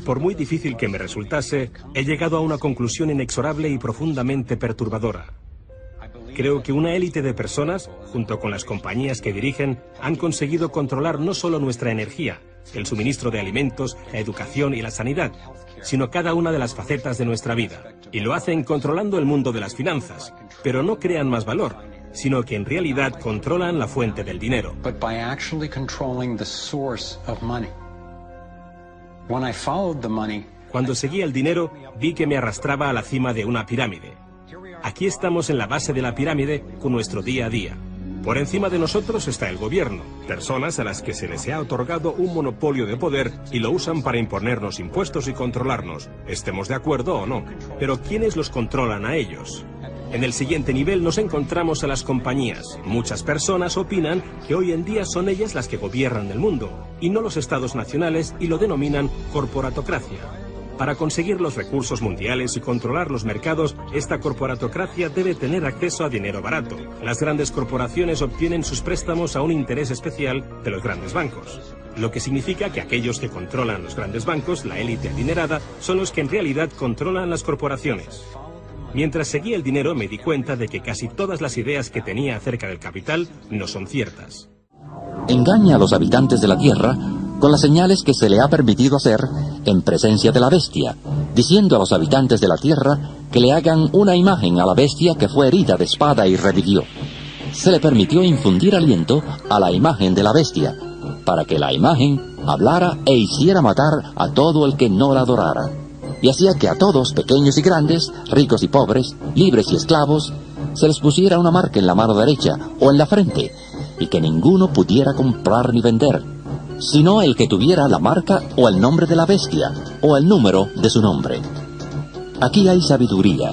Por muy difícil que me resultase, he llegado a una conclusión inexorable y profundamente perturbadora. Creo que una élite de personas, junto con las compañías que dirigen, han conseguido controlar no solo nuestra energía, el suministro de alimentos, la educación y la sanidad, sino cada una de las facetas de nuestra vida. Y lo hacen controlando el mundo de las finanzas, pero no crean más valor, sino que en realidad controlan la fuente del dinero. Cuando seguía el dinero, vi que me arrastraba a la cima de una pirámide. Aquí estamos en la base de la pirámide con nuestro día a día. Por encima de nosotros está el gobierno, personas a las que se les ha otorgado un monopolio de poder y lo usan para imponernos impuestos y controlarnos, estemos de acuerdo o no. Pero ¿quiénes los controlan a ellos? En el siguiente nivel nos encontramos a las compañías. Muchas personas opinan que hoy en día son ellas las que gobiernan el mundo, y no los estados nacionales, y lo denominan corporatocracia. Para conseguir los recursos mundiales y controlar los mercados, esta corporatocracia debe tener acceso a dinero barato. Las grandes corporaciones obtienen sus préstamos a un interés especial de los grandes bancos. Lo que significa que aquellos que controlan los grandes bancos, la élite adinerada, son los que en realidad controlan las corporaciones. Mientras seguía el dinero me di cuenta de que casi todas las ideas que tenía acerca del capital no son ciertas. Engaña a los habitantes de la Tierra con las señales que se le ha permitido hacer en presencia de la bestia, diciendo a los habitantes de la Tierra que le hagan una imagen a la bestia que fue herida de espada y revivió. Se le permitió infundir aliento a la imagen de la bestia, para que la imagen hablara e hiciera matar a todo el que no la adorara. Y hacía que a todos, pequeños y grandes, ricos y pobres, libres y esclavos, se les pusiera una marca en la mano derecha o en la frente, y que ninguno pudiera comprar ni vender, sino el que tuviera la marca o el nombre de la bestia, o el número de su nombre. Aquí hay sabiduría.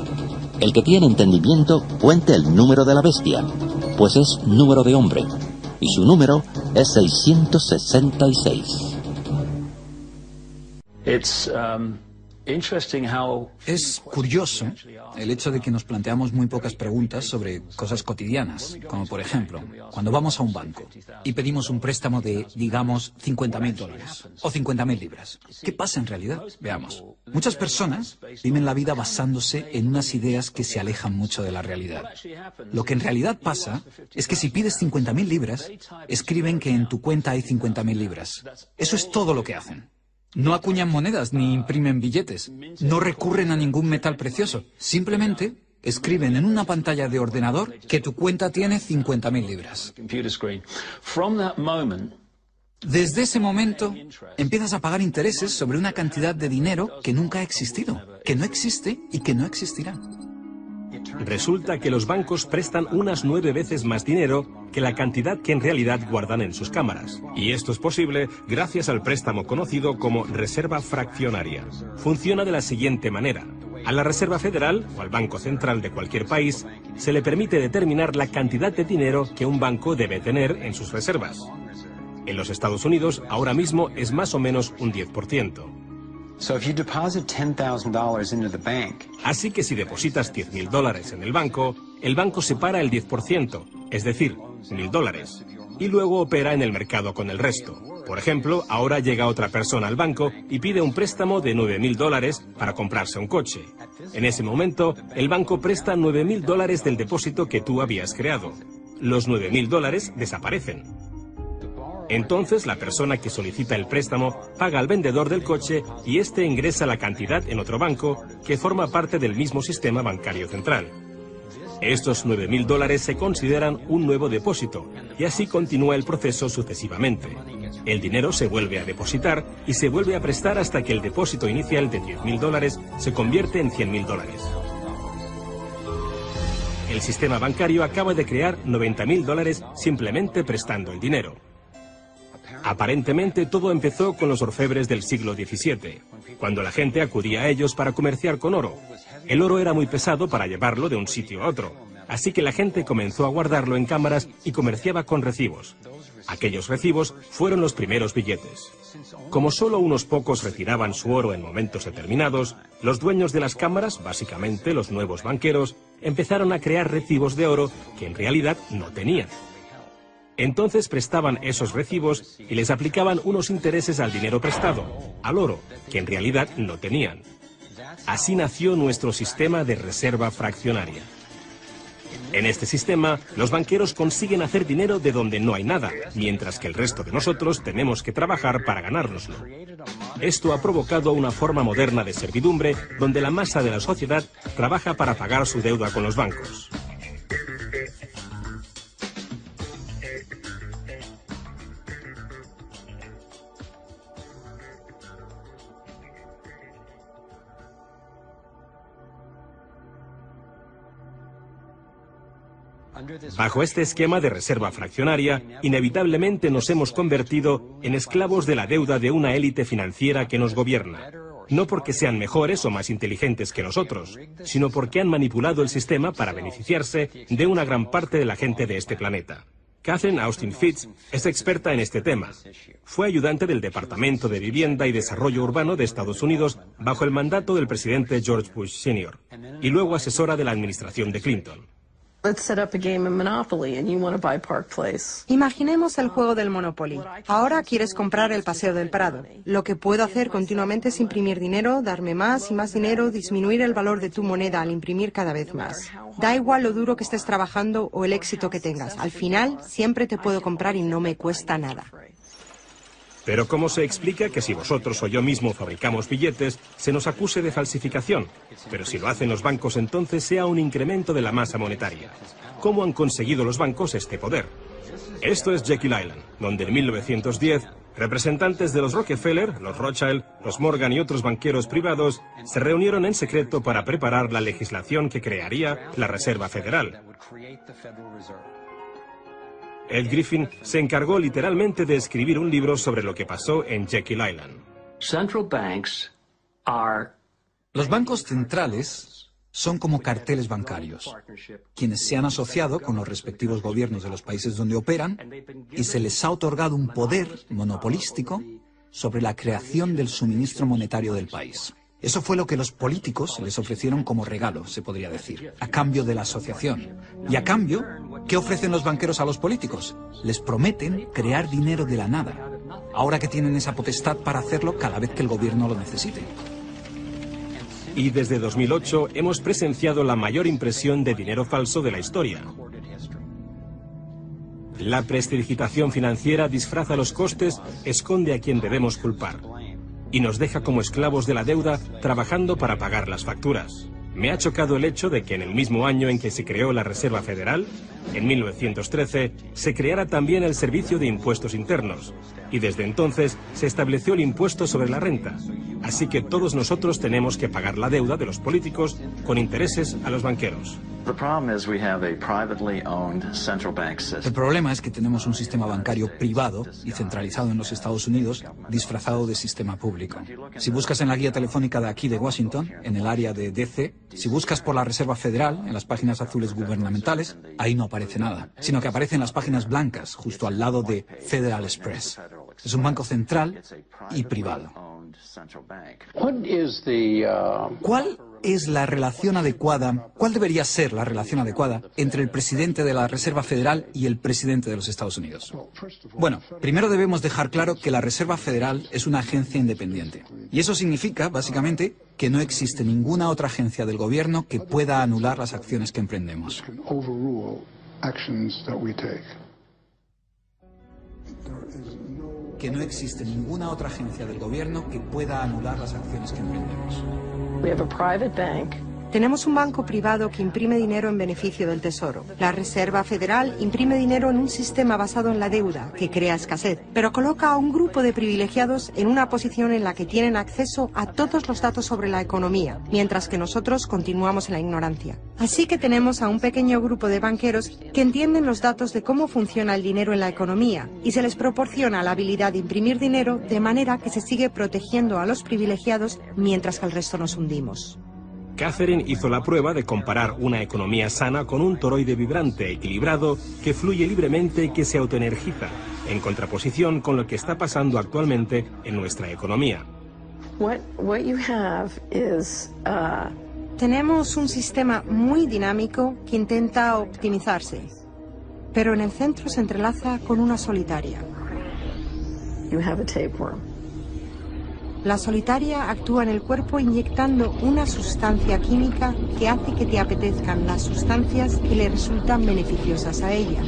El que tiene entendimiento cuente el número de la bestia, pues es número de hombre, y su número es 666. Es curioso el hecho de que nos planteamos muy pocas preguntas sobre cosas cotidianas, como por ejemplo, cuando vamos a un banco y pedimos un préstamo de, digamos, $50.000 o 50.000 libras. ¿Qué pasa en realidad? Veamos. Muchas personas viven la vida basándose en unas ideas que se alejan mucho de la realidad. Lo que en realidad pasa es que si pides 50.000 libras, escriben que en tu cuenta hay 50.000 libras. Eso es todo lo que hacen. No acuñan monedas ni imprimen billetes. No recurren a ningún metal precioso. Simplemente escriben en una pantalla de ordenador que tu cuenta tiene 50.000 libras. Desde ese momento empiezas a pagar intereses sobre una cantidad de dinero que nunca ha existido, que no existe y que no existirá. Resulta que los bancos prestan unas 9 veces más dinero que la cantidad que en realidad guardan en sus cámaras. Y esto es posible gracias al préstamo conocido como reserva fraccionaria. Funciona de la siguiente manera. A la Reserva Federal, o al Banco Central de cualquier país, se le permite determinar la cantidad de dinero que un banco debe tener en sus reservas. En los Estados Unidos, ahora mismo es más o menos un 10%. Así que si depositas $10.000 en el banco separa el 10%, es decir, $1.000, y luego opera en el mercado con el resto. Por ejemplo, ahora llega otra persona al banco y pide un préstamo de $9.000 para comprarse un coche. En ese momento, el banco presta $9.000 del depósito que tú habías creado. Los $9.000 desaparecen. Entonces, la persona que solicita el préstamo paga al vendedor del coche y éste ingresa la cantidad en otro banco que forma parte del mismo sistema bancario central. Estos $9.000 se consideran un nuevo depósito y así continúa el proceso sucesivamente. El dinero se vuelve a depositar y se vuelve a prestar hasta que el depósito inicial de $10.000 se convierte en $100.000. El sistema bancario acaba de crear $90.000 simplemente prestando el dinero. Aparentemente todo empezó con los orfebres del siglo XVII, cuando la gente acudía a ellos para comerciar con oro. El oro era muy pesado para llevarlo de un sitio a otro, así que la gente comenzó a guardarlo en cámaras y comerciaba con recibos. Aquellos recibos fueron los primeros billetes. Como solo unos pocos retiraban su oro en momentos determinados, los dueños de las cámaras, básicamente los nuevos banqueros, empezaron a crear recibos de oro que en realidad no tenían. Entonces prestaban esos recibos y les aplicaban unos intereses al dinero prestado, al oro, que en realidad no tenían. Así nació nuestro sistema de reserva fraccionaria. En este sistema, los banqueros consiguen hacer dinero de donde no hay nada, mientras que el resto de nosotros tenemos que trabajar para ganárnoslo. Esto ha provocado una forma moderna de servidumbre donde la masa de la sociedad trabaja para pagar su deuda con los bancos. Bajo este esquema de reserva fraccionaria, inevitablemente nos hemos convertido en esclavos de la deuda de una élite financiera que nos gobierna. No porque sean mejores o más inteligentes que nosotros, sino porque han manipulado el sistema para beneficiarse de una gran parte de la gente de este planeta. Catherine Austin Fitts es experta en este tema. Fue ayudante del Departamento de Vivienda y Desarrollo Urbano de Estados Unidos bajo el mandato del presidente George Bush Sr. y luego asesora de la administración de Clinton. Imaginemos el juego del Monopoly. Ahora quieres comprar el Paseo del Prado. Lo que puedo hacer continuamente es imprimir dinero, darme más y más dinero, disminuir el valor de tu moneda al imprimir cada vez más. Da igual lo duro que estés trabajando o el éxito que tengas. Al final, siempre te puedo comprar y no me cuesta nada. Pero ¿cómo se explica que si vosotros o yo mismo fabricamos billetes, se nos acuse de falsificación? Pero si lo hacen los bancos, entonces sea un incremento de la masa monetaria. ¿Cómo han conseguido los bancos este poder? Esto es Jekyll Island, donde en 1910, representantes de los Rockefeller, los Rothschild, los Morgan y otros banqueros privados se reunieron en secreto para preparar la legislación que crearía la Reserva Federal. Ed Griffin se encargó literalmente de escribir un libro sobre lo que pasó en Jekyll Island. Los bancos centrales son como carteles bancarios, quienes se han asociado con los respectivos gobiernos de los países donde operan y se les ha otorgado un poder monopolístico sobre la creación del suministro monetario del país. Eso fue lo que los políticos les ofrecieron como regalo, se podría decir, a cambio de la asociación. Y a cambio, ¿qué ofrecen los banqueros a los políticos? Les prometen crear dinero de la nada, ahora que tienen esa potestad para hacerlo cada vez que el gobierno lo necesite. Y desde 2008 hemos presenciado la mayor impresión de dinero falso de la historia. La prestidigitación financiera disfraza los costes, esconde a quien debemos culpar y nos deja como esclavos de la deuda trabajando para pagar las facturas. Me ha chocado el hecho de que en el mismo año en que se creó la Reserva Federal, en 1913, se creara también el Servicio de Impuestos Internos, y desde entonces se estableció el impuesto sobre la renta. Así que todos nosotros tenemos que pagar la deuda de los políticos con intereses a los banqueros. El problema es que tenemos un sistema bancario privado y centralizado en los Estados Unidos, disfrazado de sistema público. Si buscas en la guía telefónica de aquí de Washington, en el área de DC, si buscas por la Reserva Federal, en las páginas azules gubernamentales, ahí no aparece nada, sino que aparecen las páginas blancas, justo al lado de Federal Express. Es un banco central y privado. ¿Cuál es la relación adecuada, cuál debería ser la relación adecuada entre el presidente de la Reserva Federal y el presidente de los Estados Unidos? Bueno, primero debemos dejar claro que la Reserva Federal es una agencia independiente. Y eso significa, básicamente, que no existe ninguna otra agencia del gobierno que pueda anular las acciones que emprendemos. Que no existe ninguna otra agencia del gobierno que pueda anular las acciones que emprendemos. Tenemos un banco privado que imprime dinero en beneficio del Tesoro. La Reserva Federal imprime dinero en un sistema basado en la deuda, que crea escasez, pero coloca a un grupo de privilegiados en una posición en la que tienen acceso a todos los datos sobre la economía, mientras que nosotros continuamos en la ignorancia. Así que tenemos a un pequeño grupo de banqueros que entienden los datos de cómo funciona el dinero en la economía y se les proporciona la habilidad de imprimir dinero de manera que se sigue protegiendo a los privilegiados mientras que el resto nos hundimos. Catherine hizo la prueba de comparar una economía sana con un toroide vibrante, equilibrado, que fluye libremente y que se autoenergiza, en contraposición con lo que está pasando actualmente en nuestra economía. Tenemos un sistema muy dinámico que intenta optimizarse. pero en el centro se entrelaza con una solitaria. La solitaria actúa en el cuerpo inyectando una sustancia química que hace que te apetezcan las sustancias que le resultan beneficiosas a ella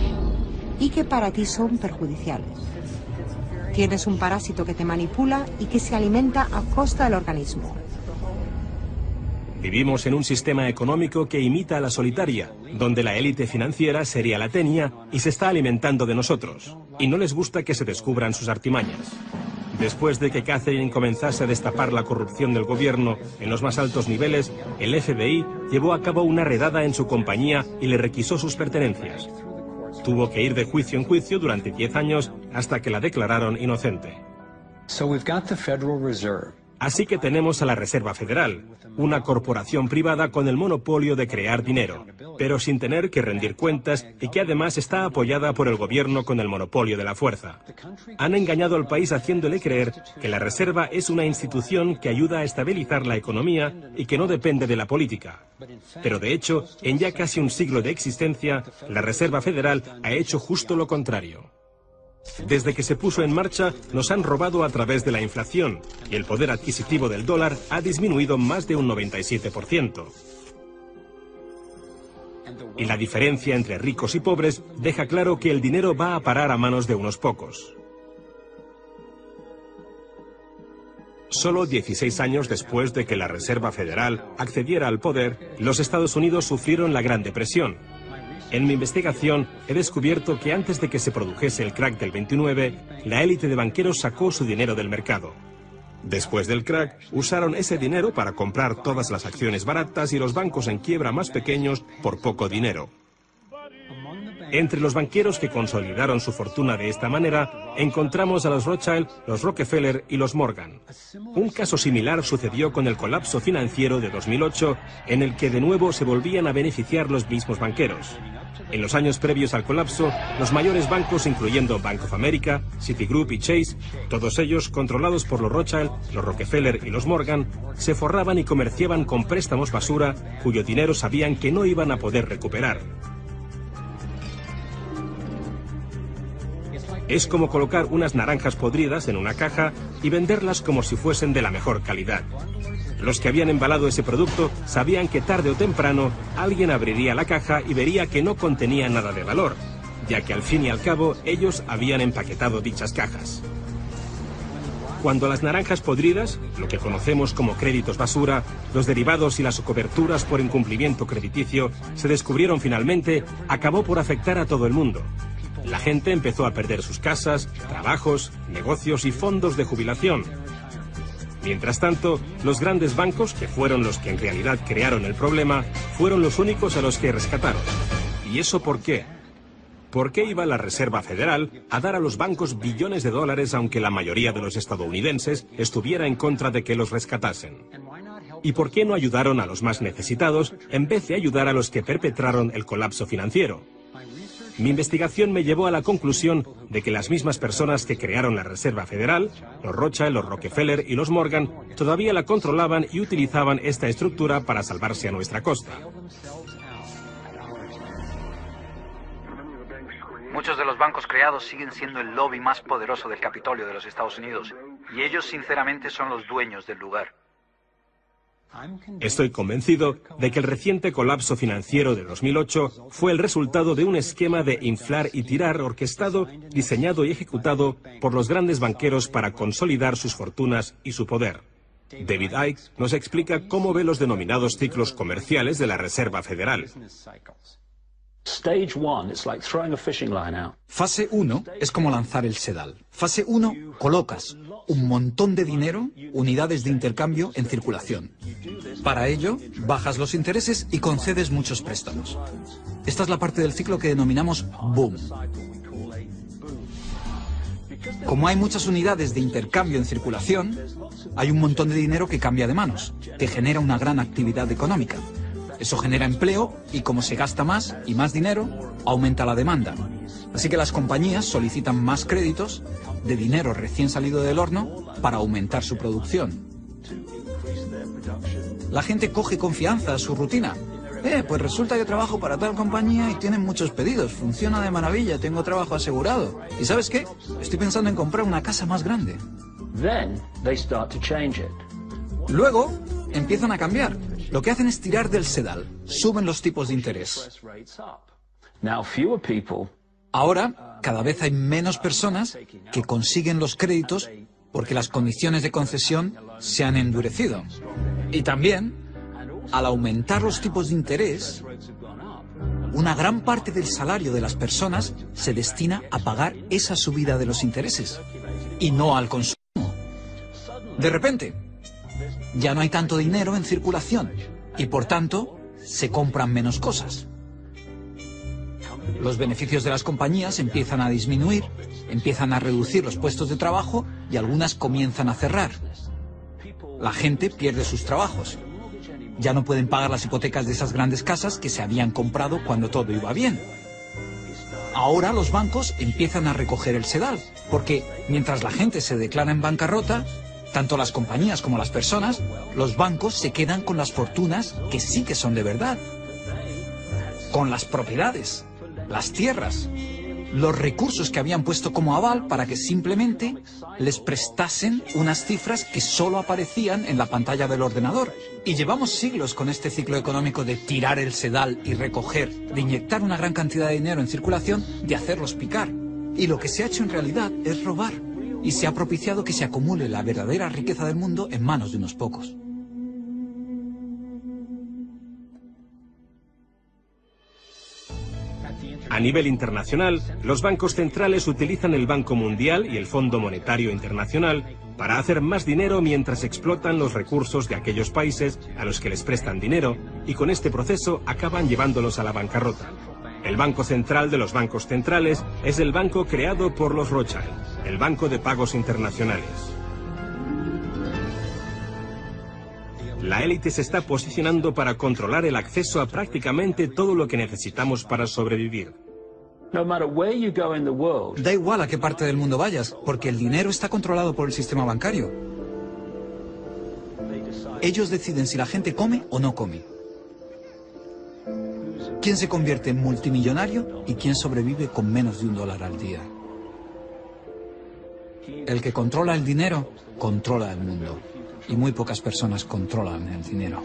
y que para ti son perjudiciales. Tienes un parásito que te manipula y que se alimenta a costa del organismo. Vivimos en un sistema económico que imita a la solitaria, donde la élite financiera sería la tenia y se está alimentando de nosotros, y no les gusta que se descubran sus artimañas. Después de que Catherine comenzase a destapar la corrupción del gobierno en los más altos niveles, el FBI llevó a cabo una redada en su compañía y le requisó sus pertenencias. Tuvo que ir de juicio en juicio durante 10 años hasta que la declararon inocente. Así que tenemos a la Reserva Federal, una corporación privada con el monopolio de crear dinero, pero sin tener que rendir cuentas y que además está apoyada por el gobierno con el monopolio de la fuerza. Han engañado al país haciéndole creer que la Reserva es una institución que ayuda a estabilizar la economía y que no depende de la política. Pero de hecho, en ya casi un siglo de existencia, la Reserva Federal ha hecho justo lo contrario. Desde que se puso en marcha, nos han robado a través de la inflación y el poder adquisitivo del dólar ha disminuido más de un 97%. Y la diferencia entre ricos y pobres deja claro que el dinero va a parar a manos de unos pocos. Solo 16 años después de que la Reserva Federal accediera al poder, los Estados Unidos sufrieron la Gran Depresión. En mi investigación he descubierto que antes de que se produjese el crack del 29, la élite de banqueros sacó su dinero del mercado. Después del crack, usaron ese dinero para comprar todas las acciones baratas y los bancos en quiebra más pequeños por poco dinero. Entre los banqueros que consolidaron su fortuna de esta manera, encontramos a los Rothschild, los Rockefeller y los Morgan. Un caso similar sucedió con el colapso financiero de 2008, en el que de nuevo se volvían a beneficiar los mismos banqueros. En los años previos al colapso, los mayores bancos, incluyendo Bank of America, Citigroup y Chase, todos ellos controlados por los Rothschild, los Rockefeller y los Morgan, se forraban y comerciaban con préstamos basura, cuyo dinero sabían que no iban a poder recuperar. Es como colocar unas naranjas podridas en una caja y venderlas como si fuesen de la mejor calidad. Los que habían embalado ese producto sabían que tarde o temprano alguien abriría la caja y vería que no contenía nada de valor, ya que al fin y al cabo ellos habían empaquetado dichas cajas. Cuando las naranjas podridas, lo que conocemos como créditos basura, los derivados y las coberturas por incumplimiento crediticio se descubrieron finalmente, acabó por afectar a todo el mundo. La gente empezó a perder sus casas, trabajos, negocios y fondos de jubilación. Mientras tanto, los grandes bancos, que fueron los que en realidad crearon el problema, fueron los únicos a los que rescataron. ¿Y eso por qué? ¿Por qué iba la Reserva Federal a dar a los bancos billones de dólares aunque la mayoría de los estadounidenses estuviera en contra de que los rescatasen? ¿Y por qué no ayudaron a los más necesitados en vez de ayudar a los que perpetraron el colapso financiero? Mi investigación me llevó a la conclusión de que las mismas personas que crearon la Reserva Federal, los Rothschild, los Rockefeller y los Morgan, todavía la controlaban y utilizaban esta estructura para salvarse a nuestra costa. Muchos de los bancos creados siguen siendo el lobby más poderoso del Capitolio de los Estados Unidos, y ellos sinceramente son los dueños del lugar. Estoy convencido de que el reciente colapso financiero de 2008 fue el resultado de un esquema de inflar y tirar orquestado, diseñado y ejecutado por los grandes banqueros para consolidar sus fortunas y su poder. David Icke nos explica cómo ve los denominados ciclos comerciales de la Reserva Federal. Fase 1 es como lanzar el sedal. Fase 1, colocas un montón de dinero, unidades de intercambio en circulación. Para ello, bajas los intereses y concedes muchos préstamos. Esta es la parte del ciclo que denominamos boom. Como hay muchas unidades de intercambio en circulación, hay un montón de dinero que cambia de manos, que genera una gran actividad económica. Eso genera empleo y como se gasta más y más dinero, aumenta la demanda. Así que las compañías solicitan más créditos de dinero recién salido del horno para aumentar su producción. La gente coge confianza a su rutina. Pues resulta que trabajo para tal compañía y tienen muchos pedidos. Funciona de maravilla, tengo trabajo asegurado. ¿Y sabes qué? Estoy pensando en comprar una casa más grande. Luego empiezan a cambiar. Lo que hacen es tirar del sedal. Suben los tipos de interés. Ahora, cada vez hay menos personas que consiguen los créditos porque las condiciones de concesión se han endurecido. Y también, al aumentar los tipos de interés, una gran parte del salario de las personas se destina a pagar esa subida de los intereses y no al consumo. De repente, ya no hay tanto dinero en circulación y por tanto se compran menos cosas. Los beneficios de las compañías empiezan a disminuir, empiezan a reducir los puestos de trabajo y algunas comienzan a cerrar. La gente pierde sus trabajos. Ya no pueden pagar las hipotecas de esas grandes casas que se habían comprado cuando todo iba bien. Ahora los bancos empiezan a recoger el sedal, porque mientras la gente se declara en bancarrota, tanto las compañías como las personas, los bancos se quedan con las fortunas que sí que son de verdad. Con las propiedades, las tierras, los recursos que habían puesto como aval para que simplemente les prestasen unas cifras que solo aparecían en la pantalla del ordenador. Y llevamos siglos con este ciclo económico de tirar el sedal y recoger, de inyectar una gran cantidad de dinero en circulación, de hacerlos picar. Y lo que se ha hecho en realidad es robar. Y se ha propiciado que se acumule la verdadera riqueza del mundo en manos de unos pocos. A nivel internacional, los bancos centrales utilizan el Banco Mundial y el Fondo Monetario Internacional para hacer más dinero mientras explotan los recursos de aquellos países a los que les prestan dinero y con este proceso acaban llevándolos a la bancarrota. El Banco Central de los bancos centrales es el banco creado por los Rothschild, el Banco de Pagos Internacionales. La élite se está posicionando para controlar el acceso a prácticamente todo lo que necesitamos para sobrevivir. Da igual a qué parte del mundo vayas, porque el dinero está controlado por el sistema bancario. Ellos deciden si la gente come o no come. ¿Quién se convierte en multimillonario y quién sobrevive con menos de $1 al día? El que controla el dinero, controla el mundo. Y muy pocas personas controlan el dinero.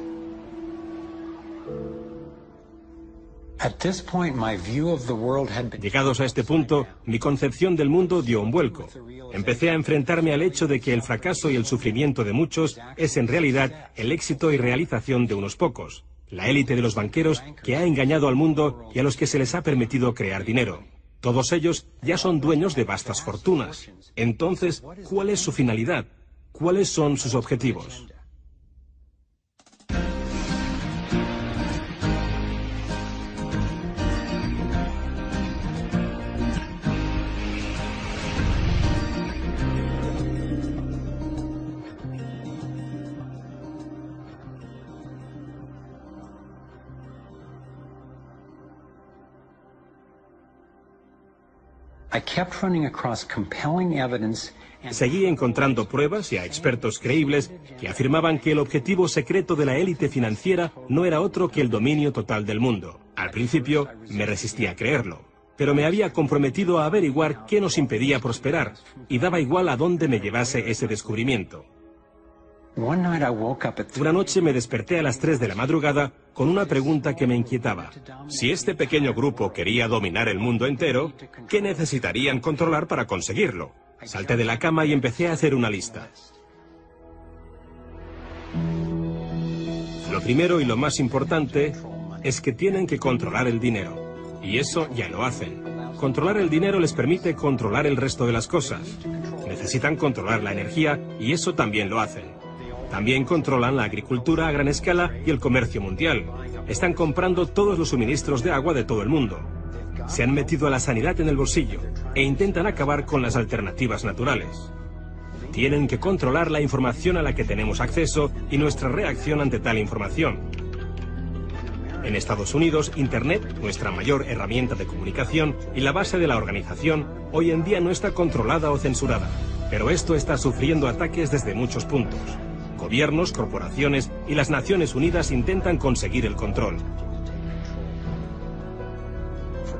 Llegados a este punto, mi concepción del mundo dio un vuelco. Empecé a enfrentarme al hecho de que el fracaso y el sufrimiento de muchos es en realidad el éxito y realización de unos pocos, la élite de los banqueros que ha engañado al mundo y a los que se les ha permitido crear dinero. Todos ellos ya son dueños de vastas fortunas. Entonces, ¿cuál es su finalidad? ¿Cuáles son sus objetivos? Seguí encontrando pruebas y a expertos creíbles que afirmaban que el objetivo secreto de la élite financiera no era otro que el dominio total del mundo. Al principio me resistí a creerlo, pero me había comprometido a averiguar qué nos impedía prosperar y daba igual a dónde me llevase ese descubrimiento. Una noche me desperté a las 3 de la madrugada con una pregunta que me inquietaba. Si este pequeño grupo quería dominar el mundo entero, ¿qué necesitarían controlar para conseguirlo? Salté de la cama y empecé a hacer una lista. Lo primero y lo más importante es que tienen que controlar el dinero. Y eso ya lo hacen. Controlar el dinero les permite controlar el resto de las cosas. Necesitan controlar la energía y eso también lo hacen. También controlan la agricultura a gran escala y el comercio mundial. Están comprando todos los suministros de agua de todo el mundo. Se han metido a la sanidad en el bolsillo e intentan acabar con las alternativas naturales. Tienen que controlar la información a la que tenemos acceso y nuestra reacción ante tal información. En Estados Unidos, Internet, nuestra mayor herramienta de comunicación y la base de la organización, hoy en día no está controlada o censurada. Pero esto está sufriendo ataques desde muchos puntos. Gobiernos, corporaciones y las Naciones Unidas intentan conseguir el control.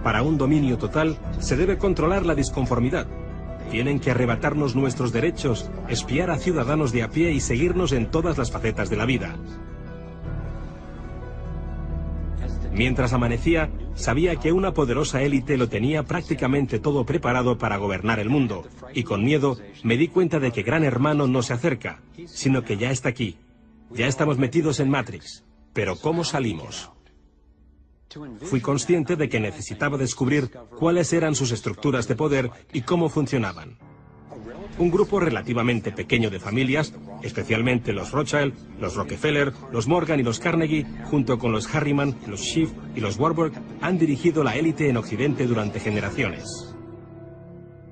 Para un dominio total, se debe controlar la disconformidad. Tienen que arrebatarnos nuestros derechos, espiar a ciudadanos de a pie y seguirnos en todas las facetas de la vida. Mientras amanecía, sabía que una poderosa élite lo tenía prácticamente todo preparado para gobernar el mundo, y con miedo me di cuenta de que Gran Hermano no se acerca, sino que ya está aquí. Ya estamos metidos en Matrix. Pero ¿cómo salimos? Fui consciente de que necesitaba descubrir cuáles eran sus estructuras de poder y cómo funcionaban. Un grupo relativamente pequeño de familias, especialmente los Rothschild, los Rockefeller, los Morgan y los Carnegie, junto con los Harriman, los Schiff y los Warburg, han dirigido la élite en Occidente durante generaciones.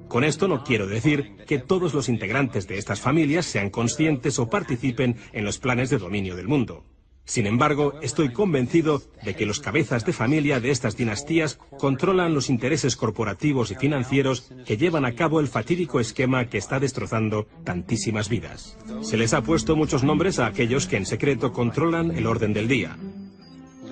Con esto no quiero decir que todos los integrantes de estas familias sean conscientes o participen en los planes de dominio del mundo. Sin embargo, estoy convencido de que los cabezas de familia de estas dinastías controlan los intereses corporativos y financieros que llevan a cabo el fatídico esquema que está destrozando tantísimas vidas. Se les ha puesto muchos nombres a aquellos que en secreto controlan el orden del día.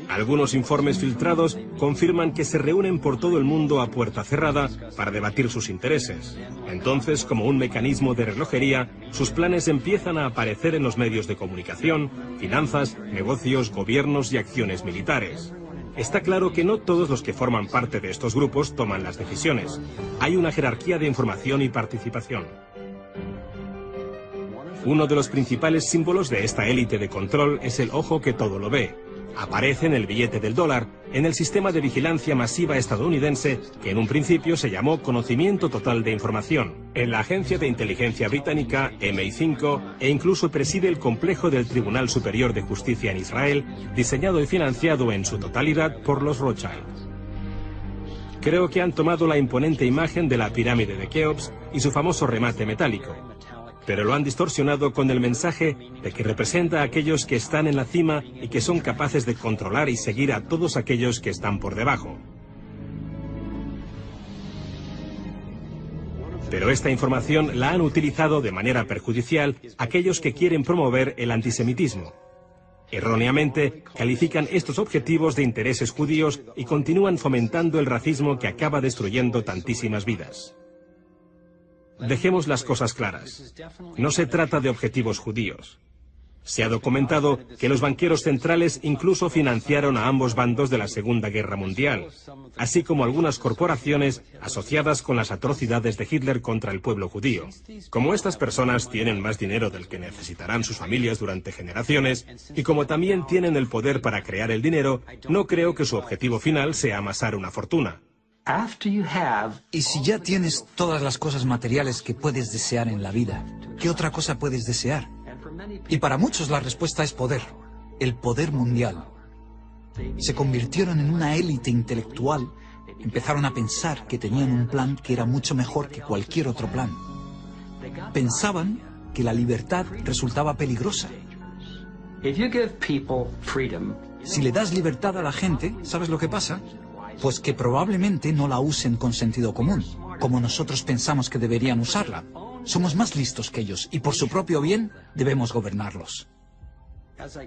Algunos informes filtrados confirman que se reúnen por todo el mundo a puerta cerrada para debatir sus intereses. Entonces, como un mecanismo de relojería, sus planes empiezan a aparecer en los medios de comunicación, finanzas, negocios, gobiernos y acciones militares. Está claro que no todos los que forman parte de estos grupos toman las decisiones. Hay una jerarquía de información y participación. Uno de los principales símbolos de esta élite de control es el ojo que todo lo ve. Aparece en el billete del dólar, en el sistema de vigilancia masiva estadounidense, que en un principio se llamó Conocimiento Total de Información, en la agencia de inteligencia británica MI5, e incluso preside el complejo del Tribunal Superior de Justicia en Israel, diseñado y financiado en su totalidad por los Rothschild. Creo que han tomado la imponente imagen de la pirámide de Keops y su famoso remate metálico, pero lo han distorsionado con el mensaje de que representa a aquellos que están en la cima y que son capaces de controlar y seguir a todos aquellos que están por debajo. Pero esta información la han utilizado de manera perjudicial aquellos que quieren promover el antisemitismo. Erróneamente, califican estos objetivos de intereses judíos y continúan fomentando el racismo que acaba destruyendo tantísimas vidas. Dejemos las cosas claras. No se trata de objetivos judíos. Se ha documentado que los banqueros centrales incluso financiaron a ambos bandos de la Segunda Guerra Mundial, así como algunas corporaciones asociadas con las atrocidades de Hitler contra el pueblo judío. Como estas personas tienen más dinero del que necesitarán sus familias durante generaciones, y como también tienen el poder para crear el dinero, no creo que su objetivo final sea amasar una fortuna. Y si ya tienes todas las cosas materiales que puedes desear en la vida, ¿qué otra cosa puedes desear? Y para muchos la respuesta es poder, el poder mundial. Se convirtieron en una élite intelectual, empezaron a pensar que tenían un plan que era mucho mejor que cualquier otro plan. Pensaban que la libertad resultaba peligrosa. Si le das libertad a la gente, ¿sabes lo que pasa? Pues que probablemente no la usen con sentido común, como nosotros pensamos que deberían usarla. Somos más listos que ellos y por su propio bien debemos gobernarlos.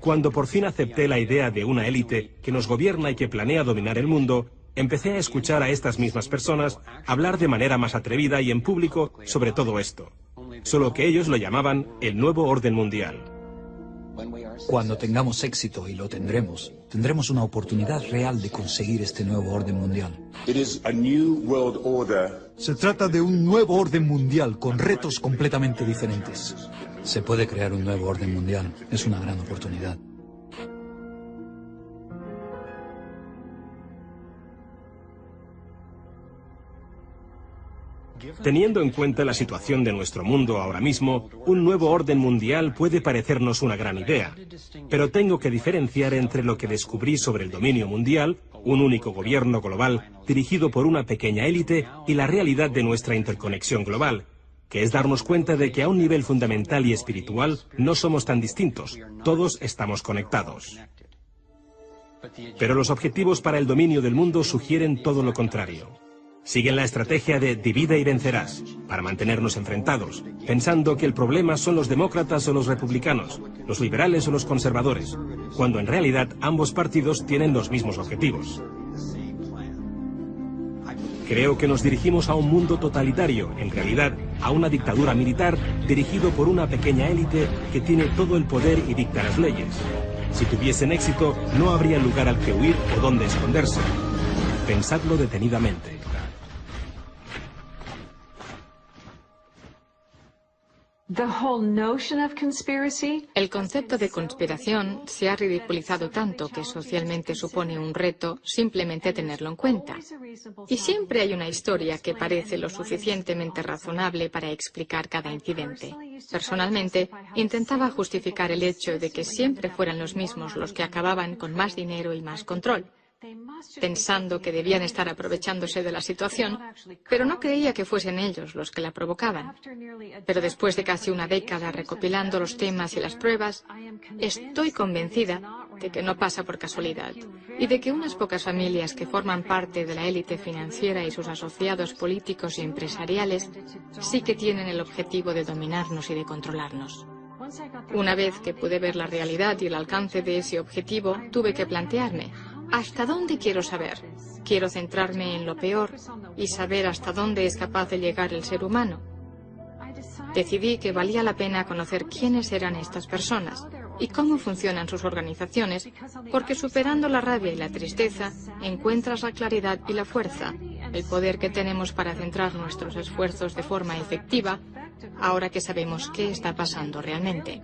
Cuando por fin acepté la idea de una élite que nos gobierna y que planea dominar el mundo, empecé a escuchar a estas mismas personas hablar de manera más atrevida y en público sobre todo esto. Solo que ellos lo llamaban el nuevo orden mundial. Cuando tengamos éxito, y lo tendremos, tendremos una oportunidad real de conseguir este nuevo orden mundial. Se trata de un nuevo orden mundial con retos completamente diferentes. Se puede crear un nuevo orden mundial. Es una gran oportunidad. Teniendo en cuenta la situación de nuestro mundo ahora mismo, un nuevo orden mundial puede parecernos una gran idea. Pero tengo que diferenciar entre lo que descubrí sobre el dominio mundial, un único gobierno global dirigido por una pequeña élite, y la realidad de nuestra interconexión global, que es darnos cuenta de que a un nivel fundamental y espiritual no somos tan distintos, todos estamos conectados. Pero los objetivos para el dominio del mundo sugieren todo lo contrario. Siguen la estrategia de divide y vencerás, para mantenernos enfrentados, pensando que el problema son los demócratas o los republicanos, los liberales o los conservadores, cuando en realidad ambos partidos tienen los mismos objetivos. Creo que nos dirigimos a un mundo totalitario, en realidad a una dictadura militar dirigido por una pequeña élite que tiene todo el poder y dicta las leyes. Si tuviesen éxito, no habría lugar al que huir o dónde esconderse. Pensadlo detenidamente. El concepto de conspiración se ha ridiculizado tanto que socialmente supone un reto simplemente tenerlo en cuenta. Y siempre hay una historia que parece lo suficientemente razonable para explicar cada incidente. Personalmente, intentaba justificar el hecho de que siempre fueran los mismos los que acababan con más dinero y más control, pensando que debían estar aprovechándose de la situación, pero no creía que fuesen ellos los que la provocaban. Pero después de casi una década recopilando los temas y las pruebas, estoy convencida de que no pasa por casualidad y de que unas pocas familias que forman parte de la élite financiera y sus asociados políticos y empresariales sí que tienen el objetivo de dominarnos y de controlarnos. Una vez que pude ver la realidad y el alcance de ese objetivo, tuve que plantearme: ¿hasta dónde quiero saber? Quiero centrarme en lo peor y saber hasta dónde es capaz de llegar el ser humano. Decidí que valía la pena conocer quiénes eran estas personas y cómo funcionan sus organizaciones, porque superando la rabia y la tristeza, encuentras la claridad y la fuerza, el poder que tenemos para centrar nuestros esfuerzos de forma efectiva, ahora que sabemos qué está pasando realmente.